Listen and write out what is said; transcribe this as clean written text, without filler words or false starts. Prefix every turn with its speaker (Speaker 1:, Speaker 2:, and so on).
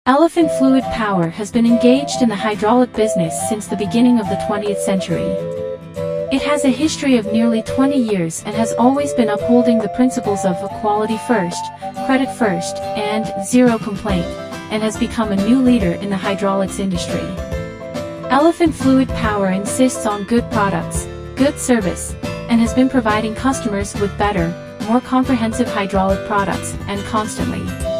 Speaker 1: Elephant Fluid Power has been engaged in the hydraulic business since the beginning of the 20th century. It has a history of nearly 20 years and has always been upholding the principles of quality first, credit first, and zero complaint, and has become a new leader in the hydraulics industry. Elephant Fluid Power insists on good products, good service, and has been providing customers with better, more comprehensive hydraulic products, and constantly